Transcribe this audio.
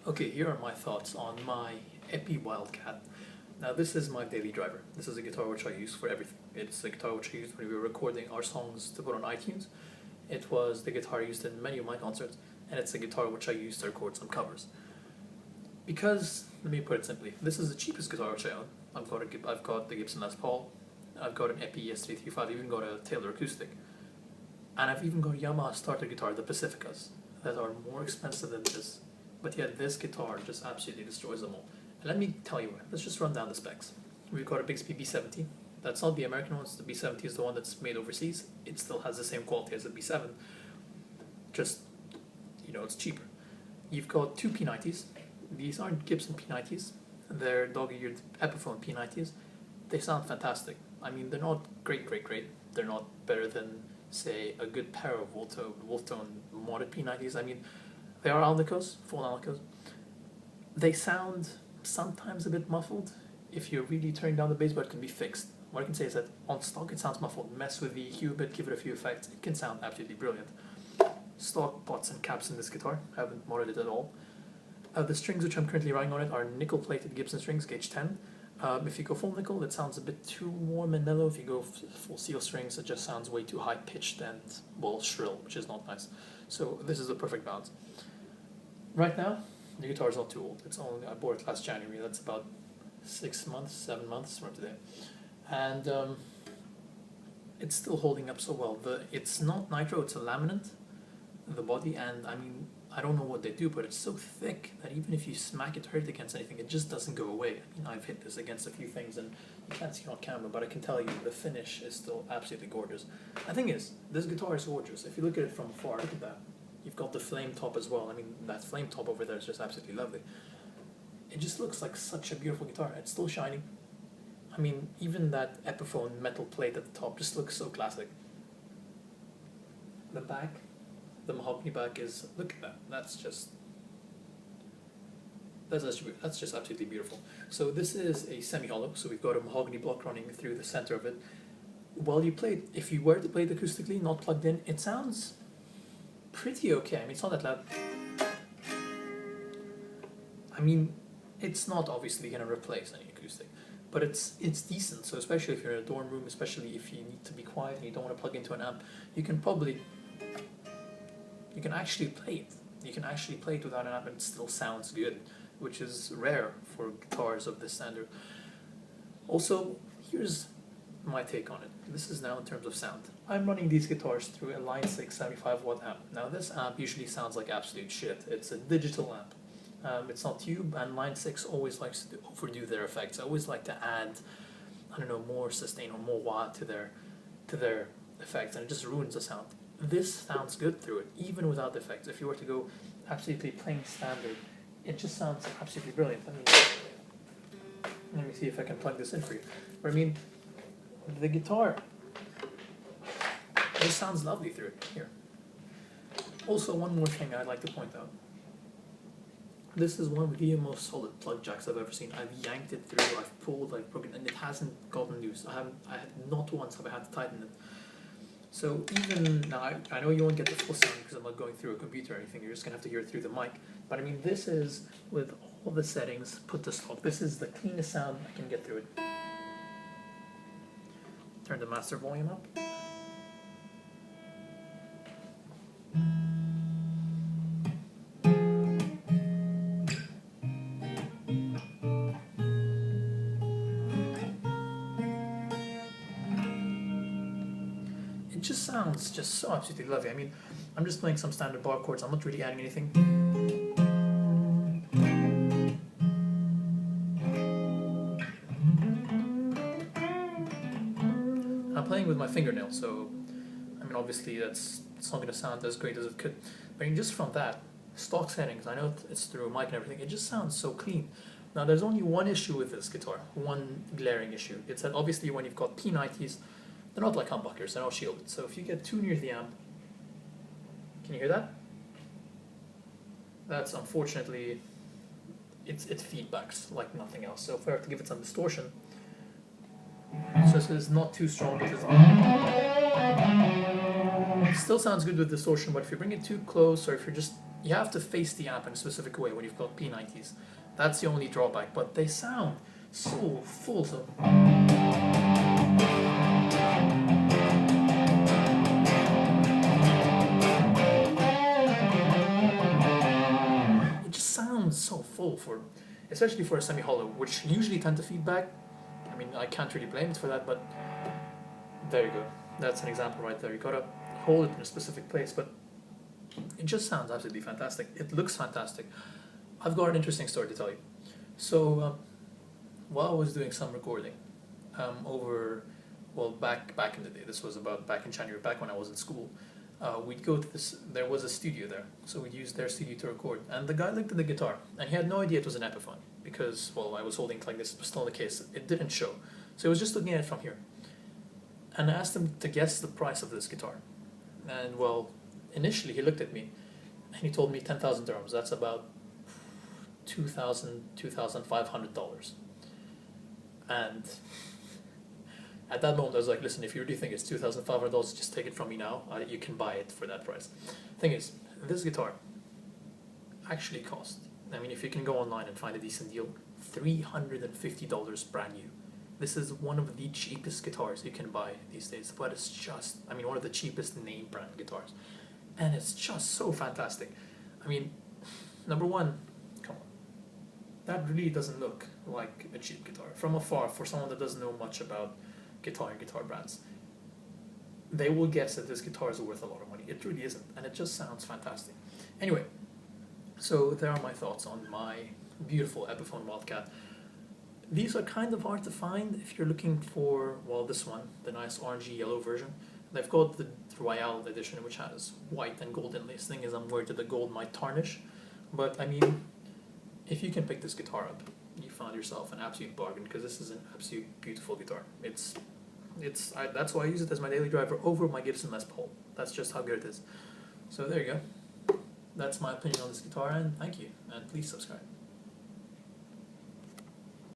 Okay, here are my thoughts on my Wildkat. Now this is my daily driver. This is a guitar which I use for everything. It's a guitar which I used when we were recording our songs to put on iTunes. It was the guitar used in many of my concerts, and it's a guitar which I used to record some covers. Because, let me put it simply, this is the cheapest guitar which I own. I've got the Gibson Les Paul, I've got an Epi S335, I've even got a Taylor acoustic, and I've even got a Yamaha starter guitar, the Pacificas, that are more expensive than this. But yet this guitar just absolutely destroys them all. And let me tell you, let's just run down the specs. We've got a Bixby B70. That's not the American one, the B70 is the one that's made overseas. It still has the same quality as the B7, just, it's cheaper. You've got two P90s. These aren't Gibson P90s, they're dog-eared Epiphone P90s. They sound fantastic. I mean, they're not great. They're not better than, say, a good pair of Wolftone modded P90s. I mean, they are Alnicos, full Alnicos. They sound sometimes a bit muffled if you're really turning down the bass, but it can be fixed. What I can say is that on stock it sounds muffled. Mess with the EQ a bit, give it a few effects, it can sound absolutely brilliant. Stock pots and caps in this guitar, I haven't modded it at all. The strings which I'm currently riding on it are nickel-plated Gibson strings, gauge 10. If you go full nickel, it sounds a bit too warm and mellow. If you go full steel strings, it just sounds way too high-pitched and, well, shrill, which is not nice. So this is the perfect balance. Right now, the guitar is not too old. I bought it last January. That's about 7 months from today. And it's still holding up so well. It's not nitro, it's a laminate, the body, and I mean, I don't know what they do, but it's so thick that even if you smack it hard against anything, it just doesn't go away. I mean, I've hit this against a few things and you can't see it on camera, but I can tell you the finish is still absolutely gorgeous. The thing is, this guitar is gorgeous. If you look at it from afar, look at that. You've got the flame top as well. I mean, that flame top over there is just absolutely lovely. It just looks like such a beautiful guitar. It's still shining. I mean, even that Epiphone metal plate at the top just looks so classic. The back, the mahogany back is, look at that. That's just absolutely beautiful. So this is a semi-hollow, so we've got a mahogany block running through the center of it. While you play it, if you were to play it acoustically, not plugged in, it sounds pretty okay. I mean, it's not that loud. I mean, it's not obviously going to replace any acoustic, but it's decent. So especially if you're in a dorm room, especially if you need to be quiet and you don't want to plug into an amp, you can actually play it. You can actually play it without an amp and it still sounds good, which is rare for guitars of this standard. Also, here's my take on it. This is now in terms of sound. I'm running these guitars through a Line 6 75 watt amp. Now this amp usually sounds like absolute shit. It's a digital amp. It's not tube, and Line 6 always likes to overdo their effects. I always like to add, I don't know, more sustain or more wah to their effects, and it just ruins the sound. This sounds good through it, even without the effects. If you were to go absolutely plain standard, it just sounds absolutely brilliant. Let me see if I can plug this in for you. But I mean, the guitar just sounds lovely through it. Here. Also, one more thing I'd like to point out. This is one of the most solid plug jacks I've ever seen. I've yanked it through, I've pulled, I've broken, and it hasn't gotten loose. Not once have I had to tighten it. So even now, I know you won't get the full sound because I'm not going through a computer or anything. You're just gonna have to hear it through the mic. But I mean, this is with all the settings put to stock. This is the cleanest sound I can get through it. Turn the master volume up. It just sounds just so absolutely lovely. I mean, I'm just playing some standard bar chords. I'm not really adding anything. I'm playing with my fingernail, so I mean, obviously it's not going to sound as great as it could. But I mean, just from that, stock settings, I know it's through a mic and everything, it just sounds so clean. Now, there's only one issue with this guitar, one glaring issue. It's that obviously when you've got P90s, they're not like humbuckers, they're not shielded. So if you get too near the amp, can you hear that? That's unfortunately, it feedbacks like nothing else. So if I were to give it some distortion, so this is not too strong because it still sounds good with distortion, but if you bring it too close or if you're just You have to face the amp in a specific way when you've got P90s. That's the only drawback, but they sound so full. So it just sounds so full for, especially for a semi-hollow, which usually tend to feedback. I mean, I can't really blame it for that, but there you go. That's an example right there. You gotta hold it in a specific place, but it just sounds absolutely fantastic. It looks fantastic. I've got an interesting story to tell you. So, while I was doing some recording, back in the day, this was about back in January, back when I was in school, we'd go to this, there was a studio there, so we'd use their studio to record, and the guy looked at the guitar, and he had no idea it was an Epiphone, because, well, I was holding it like this, but still in the case, it didn't show. So he was just looking at it from here. And I asked him to guess the price of this guitar. And, well, initially he looked at me, and he told me 10,000 dirhams, that's about $2,500. And at that moment I was like, listen, if you really think it's $2,500, just take it from me now. You can buy it for that price. Thing is, this guitar actually cost, I mean, if you can go online and find a decent deal, $350 brand new. This is one of the cheapest guitars you can buy these days, but it's just, I mean, one of the cheapest name brand guitars. And it's just so fantastic. I mean, number one, come on. That really doesn't look like a cheap guitar. From afar, for someone that doesn't know much about guitar and guitar brands, they will guess that this guitar is worth a lot of money. It really isn't, and it just sounds fantastic. Anyway, so there are my thoughts on my beautiful Epiphone Wildkat. These are kind of hard to find if you're looking for, well, this one, the nice orangey yellow version. They've got the Royale edition, which has white and gold inlays. Thing is, I'm worried that the gold might tarnish, but I mean, if you can pick this guitar up, you found yourself an absolute bargain, because this is an absolute beautiful guitar. That's why I use it as my daily driver over my Gibson Les Paul. That's just how good it is. So there you go. That's my opinion on this guitar, and thank you, and please subscribe.